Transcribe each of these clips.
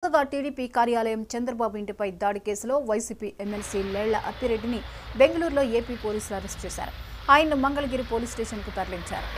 TDP కార్యాలయం చంద్రబాబు ఇంటిపై దాడి కేసులో వైసీపీ ఎమ్మెల్సీ లేళ్ల అప్పిరెడ్డిని బెంగళూరులో ఏపీ పోలీసులు అరెస్ట్ చేశారు. ఆయన్ను మంగళగిరి పోలీస్ స్టేషన్కు తరలించారు.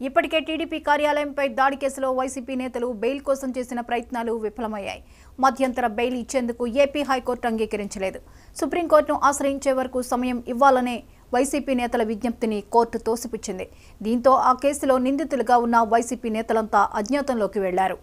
ఇప్పటికే టీడీపీ కార్యాలయంపై దాడి కేసులో వైసీపీ నేతలు బెయిల్ కోసం చేసిన ప్రయత్నాలు విఫలమయ్యాయి. మధ్యంతర బెయిల్ ఇచ్చేందుకు ఏపీ హైకోర్టు అంగీకరించలేదు. సుప్రీంకోర్టును ఆశ్రయించే వరకు సమయం ఇవ్వాలనే వైసీపీ నేతల విజ్ఞప్తిని కోర్టు తోసిపుచ్చింది. దీంతో ఆ కేసులో నిందితులుగా ఉన్న వైసీపీ నేతలంతా అజ్ఞాతంలోకి వెళ్లారు.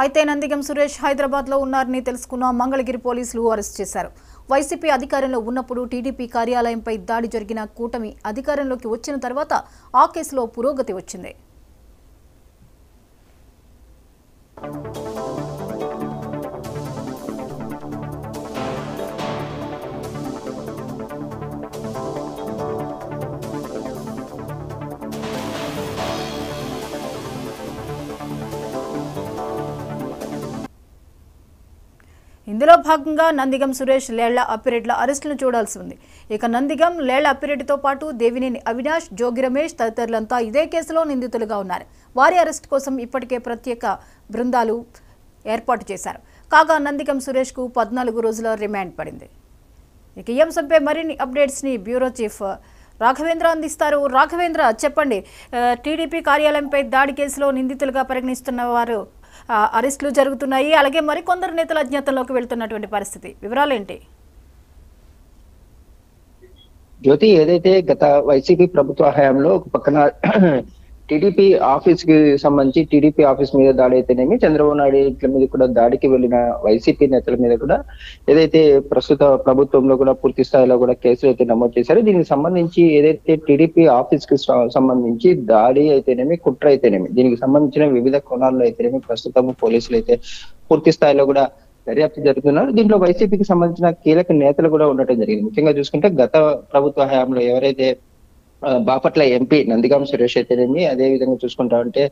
అయితే నందిగం సురేష్ హైదరాబాద్లో ఉన్నారని తెలుసుకున్న మంగళగిరి పోలీసులు అరెస్ట్ చేశారు. వైసీపీ అధికారంలో ఉన్నప్పుడు టీడీపీ కార్యాలయంపై దాడి జరిగిన కూటమి అధికారంలోకి వచ్చిన తర్వాత ఆ కేసులో పురోగతి వచ్చింది. ఇందులో భాగంగా నందిగం సురేష్, లేళ్ల అప్పిరెడ్ల అరెస్టులను చూడాల్సి ఉంది. ఇక నందిగం, లేళ్ల అప్పిరెడ్డితో పాటు దేవినేని అవినాష్, జోగి రమేష్ తదితరులంతా ఇదే కేసులో నిందితులుగా ఉన్నారు. వారి అరెస్ట్ కోసం ఇప్పటికే ప్రత్యేక బృందాలు ఏర్పాటు చేశారు. కాగా నందిగం సురేష్కు 14 రోజుల రిమాండ్ పడింది. ఇక ఈ అంశంపై మరిన్ని అప్డేట్స్ని బ్యూరో చీఫ్ రాఘవేంద్ర అందిస్తారు. రాఘవేంద్ర, చెప్పండి, టీడీపీ కార్యాలయంపై దాడి కేసులో నిందితులుగా పరిగణిస్తున్న వారు అరెస్టులు జరుగుతున్నాయి, అలాగే మరికొందరు నేతల అజ్ఞాతంలోకి వెళ్తున్నటువంటి పరిస్థితి, వివరాలేంటి? జ్యోతి, ఏదైతే గత వైసీపీ ప్రభుత్వ హయాంలో ఒక పక్కన టీడీపీ ఆఫీస్ కి సంబంధించి టీడీపీ ఆఫీస్ మీద దాడి అయితేనేమి, చంద్రబాబు నాయుడు ఇంట్ల మీద కూడా దాడికి వెళ్లిన వైసీపీ నేతల మీద కూడా ఏదైతే ప్రస్తుత ప్రభుత్వంలో కూడా పూర్తి స్థాయిలో కూడా కేసులు అయితే నమోదు చేశారు. దీనికి సంబంధించి ఏదైతే టీడీపీ ఆఫీస్ కి సంబంధించి దాడి అయితేనేమి, కుట్ర అయితేనేమి, దీనికి సంబంధించిన వివిధ కోణాల్లో అయితేనేమి ప్రస్తుతం పోలీసులు అయితే పూర్తి స్థాయిలో కూడా దర్యాప్తు జరుగుతున్నారు. దీంట్లో వైసీపీకి సంబంధించిన కీలక నేతలు కూడా ఉండటం జరిగింది. ముఖ్యంగా చూసుకుంటే గత ప్రభుత్వ హయాంలో ఎవరైతే బాపట్ల ఎంపీ నందిగం సురేష్ అయితేనేమి, అదే విధంగా చూసుకుంటా ఉంటే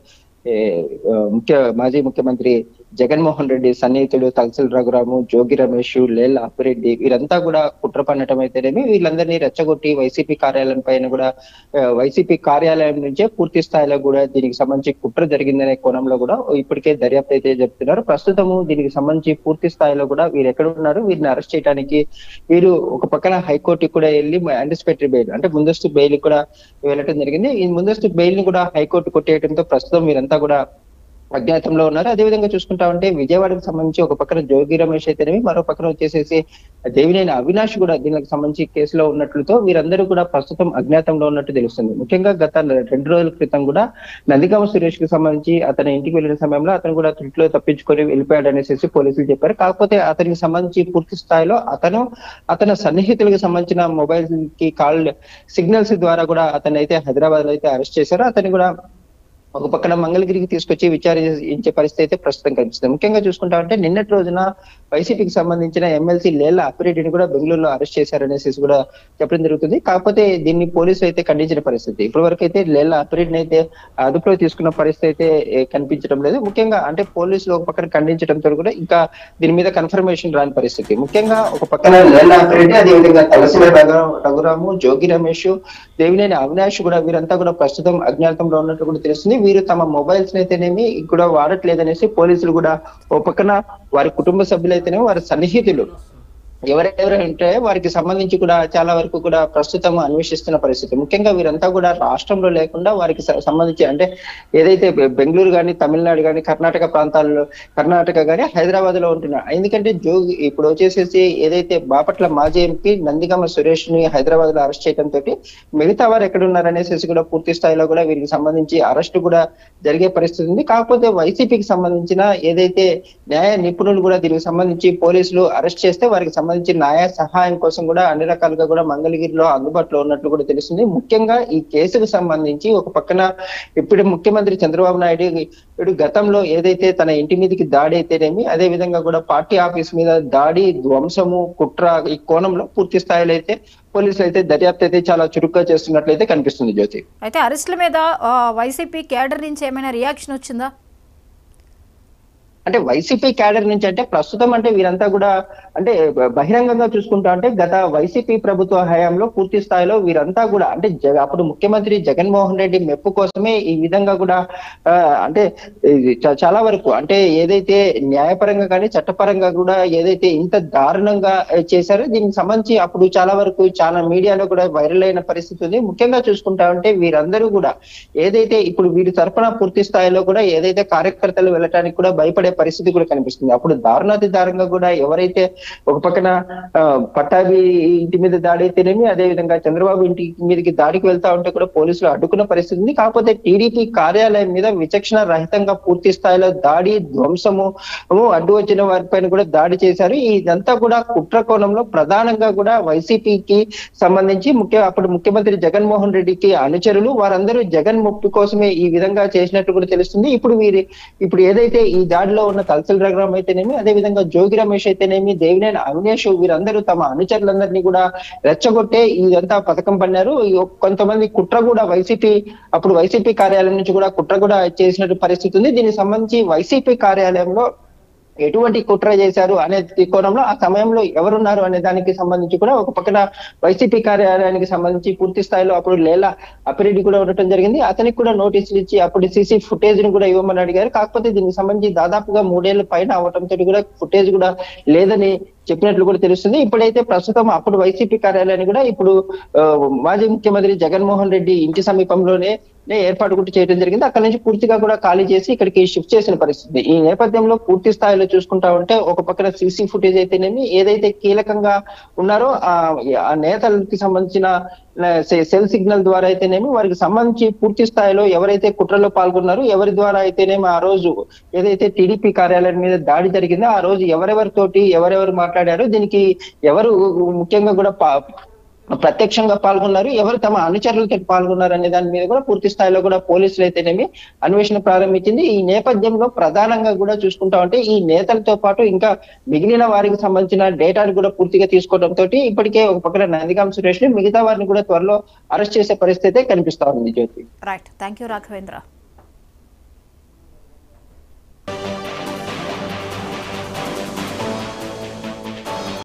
మాజీ ముఖ్యమంత్రి జగన్మోహన్ రెడ్డి సన్నిహితుడు తలసిల్ రఘురాము, జోగి రమేష్, లేళ్ల అప్పిరెడ్డి వీరంతా కూడా కుట్ర పన్నటం అయితేనేమి, వీళ్ళందరినీ రెచ్చగొట్టి వైసీపీ కార్యాలయం పైన కూడా వైసీపీ కార్యాలయం నుంచే పూర్తి స్థాయిలో కూడా దీనికి సంబంధించి కుట్ర జరిగిందనే కోణంలో కూడా ఇప్పటికే దర్యాప్తు అయితే చెప్తున్నారు. ప్రస్తుతము దీనికి సంబంధించి పూర్తి స్థాయిలో కూడా వీరు ఎక్కడ ఉన్నారు, వీరిని అరెస్ట్ చేయడానికి వీరు ఒక పక్కన హైకోర్టుకి కూడా వెళ్ళి యాంటిసిపేటరీ బెయిల్ అంటే ముందస్తు బెయిల్ కూడా వెళ్ళటం జరిగింది. ఈ ముందస్తు బెయిల్ ని కూడా హైకోర్టు కొట్టేయడంతో ప్రస్తుతం వీరంతా కూడా అజ్ఞాతంలో ఉన్నారు. అదేవిధంగా చూసుకుంటా ఉంటే విజయవాడకు సంబంధించి ఒక పక్కన జోగి రమేష్ అయితేనేమి, మరో పక్కన వచ్చేసేసి దేవినేని అవినాష్ కూడా దీనికి సంబంధించి కేసులో ఉన్నట్లుతో వీరందరూ కూడా ప్రస్తుతం అజ్ఞాతంలో ఉన్నట్టు తెలుస్తుంది. ముఖ్యంగా గత 2 రోజుల క్రితం కూడా నందిగామ సురేష్ కి సంబంధించి అతని ఇంటికి వెళ్ళిన సమయంలో అతను కూడా త్రుట్లో తప్పించుకొని వెళ్ళిపోయాడు అనేసి పోలీసులు చెప్పారు. కాకపోతే అతనికి సంబంధించి పూర్తి స్థాయిలో అతని సన్నిహితులకు సంబంధించిన మొబైల్ కి కాల్ సిగ్నల్స్ ద్వారా కూడా అతన్ని అయితే హైదరాబాద్ లో అయితే అరెస్ట్ చేశారు. అతన్ని కూడా ఒక పక్కన మంగళగిరికి తీసుకొచ్చి విచారించే పరిస్థితి అయితే ప్రస్తుతం కనిపిస్తుంది. ముఖ్యంగా చూసుకుంటామంటే నిన్నటి రోజున వైసీపీకి సంబంధించిన ఎమ్మెల్సీ లేళ్ల అప్పిరెడ్డిని కూడా బెంగళూరులో అరెస్ట్ చేశారనేసి కూడా చెప్పడం జరుగుతుంది. కాకపోతే దీన్ని పోలీసులు అయితే ఖండించిన పరిస్థితి. ఇప్పటి వరకు అయితే లేళ్ల అప్పిరెడ్డిని అయితే అదుపులో తీసుకున్న పరిస్థితి అయితే కనిపించడం లేదు. ముఖ్యంగా అంటే పోలీసులు ఒక పక్కన ఖండించడంతో కూడా ఇంకా దీని మీద కన్ఫర్మేషన్ రాని పరిస్థితి. ముఖ్యంగా ఒక పక్కన లేళ్ల అప్పిరెడ్డి, అదేవిధంగా తలసిల రఘురాము, జోగి రమేష్, దేవినేని అవినాష్ కూడా వీరంతా కూడా ప్రస్తుతం అజ్ఞాతంలో ఉన్నట్టు కూడా తెలుస్తుంది. వీరు తమ మొబైల్స్ అయితేనేమి కూడా వాడట్లేదనేసి పోలీసులు కూడా ఓ పక్కన వారి కుటుంబ సభ్యులైతేనేమి వారి సన్నిహితులు ఎవరెవరు ఉంటే వారికి సంబంధించి కూడా చాలా వరకు కూడా ప్రస్తుతం అన్వేషిస్తున్న పరిస్థితి. ముఖ్యంగా వీరంతా కూడా రాష్ట్రంలో లేకుండా వారికి సంబంధించి అంటే ఏదైతే బెంగళూరు కానీ, తమిళనాడు కానీ, కర్ణాటక ప్రాంతాల్లో, కర్ణాటక కానీ, హైదరాబాద్ లో ఉంటున్నారు. ఎందుకంటే జోగి ఇప్పుడు వచ్చేసేసి ఏదైతే బాపట్ల మాజీ ఎంపీ నందిగామ సురేష్ ని హైదరాబాద్ లో అరెస్ట్ చేయడంతో మిగతా వారు ఎక్కడ ఉన్నారనేసి కూడా పూర్తి స్థాయిలో కూడా వీరికి సంబంధించి అరెస్ట్ కూడా జరిగే పరిస్థితి ఉంది. కాకపోతే వైసీపీకి సంబంధించిన ఏదైతే న్యాయ నిపుణులు కూడా దీనికి సంబంధించి పోలీసులు అరెస్ట్ చేస్తే వారికి సంబంధించి న్యాయ సహాయం కోసం కూడా అన్ని రకాలుగా కూడా మంగళగిరిలో అందుబాటులో ఉన్నట్లు కూడా తెలుస్తుంది. ముఖ్యంగా ఈ కేసుకు సంబంధించి ఒక పక్కన ఇప్పుడు ముఖ్యమంత్రి చంద్రబాబు నాయుడు గతంలో ఏదైతే తన ఇంటి మీదకి దాడి అయితేనేమి, అదే విధంగా కూడా పార్టీ ఆఫీస్ మీద దాడి, ధ్వంసము, కుట్ర ఈ కోణంలో పూర్తి స్థాయిలో అయితే పోలీసులు అయితే దర్యాప్తు అయితే చాలా చురుగ్గా చేస్తున్నట్లయితే కనిపిస్తుంది. జ్యోతి, అయితే అరెస్టుల మీద వైసీపీ క్యాడర్ నుంచి ఏమైనా రియాక్షన్ వచ్చిందా? అంటే వైసీపీ క్యాడర్ నుంచి అంటే ప్రస్తుతం అంటే వీరంతా కూడా అంటే బహిరంగంగా చూసుకుంటా అంటే గత వైసీపీ ప్రభుత్వ హయాంలో పూర్తి స్థాయిలో వీరంతా కూడా అంటే అప్పుడు ముఖ్యమంత్రి జగన్మోహన్ రెడ్డి మెప్పు కోసమే ఈ విధంగా కూడా అంటే చాలా వరకు అంటే ఏదైతే న్యాయపరంగా కానీ చట్టపరంగా కూడా ఏదైతే ఇంత దారుణంగా చేశారో దీనికి సంబంధించి అప్పుడు చాలా వరకు చాలా మీడియాలో కూడా వైరల్ అయిన పరిస్థితి ఉంది. ముఖ్యంగా చూసుకుంటా అంటే వీరందరూ కూడా ఏదైతే ఇప్పుడు వీరి తరఫున పూర్తి స్థాయిలో కూడా ఏదైతే కార్యకర్తలు వెళ్ళటానికి కూడా భయపడే పరిస్థితి కూడా కనిపిస్తుంది. అప్పుడు దారుణాతి దారుణంగా కూడా ఎవరైతే ఒక పక్కన పట్టాభి ఇంటి మీద దాడి అయితేనేమి, అదే విధంగా చంద్రబాబు ఇంటి మీదకి దాడికి వెళ్తా ఉంటే కూడా పోలీసులు అడ్డుకున్న పరిస్థితి ఉంది. కాకపోతే టీడీపీ కార్యాలయం మీద విచక్షణ రహితంగా పూర్తి స్థాయిలో దాడి, ధ్వంసము, అడ్డు వచ్చిన వారిపైన కూడా దాడి చేశారు. ఇదంతా కూడా కుట్ర కోణంలో ప్రధానంగా కూడా వైసీపీకి సంబంధించి అప్పుడు ముఖ్యమంత్రి జగన్మోహన్ రెడ్డికి అనుచరులు వారందరూ జగన్ ముప్పు కోసమే ఈ విధంగా చేసినట్టు కూడా తెలుస్తుంది. ఇప్పుడు ఏదైతే ఈ దాడిలో ఉన్న తలసిల రఘురామ్ అయితేనేమి, అదే విధంగా జోగి రమేష్ అయితేనేమి, దేవినేని అవినాష్ వీరందరూ తమ అనుచరులందరినీ కూడా రెచ్చగొట్టే ఇదంతా పథకం పన్నారు. కొంతమంది కుట్ర కూడా అప్పుడు వైసీపీ కార్యాలయం నుంచి కూడా కుట్ర కూడా చేసినట్టు పరిస్థితి ఉంది. దీనికి సంబంధించి వైసీపీ కార్యాలయంలో ఎటువంటి కుట్ర చేశారు అనే కోణంలో ఆ సమయంలో ఎవరున్నారు అనే దానికి సంబంధించి కూడా ఒక పక్కన వైసీపీ కార్యాలయానికి సంబంధించి పూర్తి స్థాయిలో అప్పుడు లేళ్ల అప్పిరెడ్డి కూడా ఉండటం జరిగింది. అతనికి కూడా నోటీసులు ఇచ్చి అప్పుడు సీసీ ఫుటేజ్ ని కూడా ఇవ్వమని అడిగారు. కాకపోతే దీనికి సంబంధించి దాదాపుగా 3 ఏళ్ల పైన అవడంతో కూడా ఫుటేజ్ కూడా లేదని చెప్పినట్లు కూడా తెలుస్తుంది. ఇప్పుడైతే ప్రస్తుతం అప్పుడు వైసీపీ కార్యాలయాన్ని కూడా ఇప్పుడు మాజీ ముఖ్యమంత్రి జగన్మోహన్ రెడ్డి ఇంటి సమీపంలోనే ఏర్పాటు కూడా చేయడం జరిగింది. అక్కడ నుంచి పూర్తిగా కూడా ఖాళీ చేసి ఇక్కడికి షిఫ్ట్ చేసిన పరిస్థితి. ఈ నేపథ్యంలో పూర్తి స్థాయిలో చూసుకుంటా ఉంటే ఒక పక్కన సీసీ ఫుటేజ్ అయితేనేమి, ఏదైతే కీలకంగా ఉన్నారో ఆ నేతలకి సంబంధించిన సెల్ సిగ్నల్ ద్వారా అయితేనేమి వారికి సంబంధించి పూర్తి స్థాయిలో ఎవరైతే కుట్రలో పాల్గొన్నారో ఎవరి ద్వారా అయితేనేమి ఆ రోజు ఏదైతే టీడీపీ కార్యాలయం మీద దాడి జరిగిందో ఆ రోజు ఎవరెవరితోటి ఎవరెవరు మాట్లాడారో, దీనికి ఎవరు ముఖ్యంగా కూడా ప్రత్యక్షంగా పాల్గొన్నారు, ఎవరు తమ అనుచరులతో పాల్గొన్నారు అనే దాని మీద కూడా పూర్తి స్థాయిలో కూడా పోలీసులు అయితేనేమి అన్వేషణ ప్రారంభించింది. ఈ నేపథ్యంలో ప్రధానంగా కూడా చూసుకుంటా ఉంటే ఈ నేతలతో పాటు ఇంకా మిగిలిన వారికి సంబంధించిన డేటాను కూడా పూర్తిగా తీసుకోవడంతో ఇప్పటికే ఒక పక్కన నందిగామ సురేష్ ని మిగతా వారిని కూడా త్వరలో అరెస్ట్ చేసే పరిస్థితి కనిపిస్తా ఉంది. జ్యోతి, రైట్, థ్యాంక్ యూ రాఘవేంద్ర.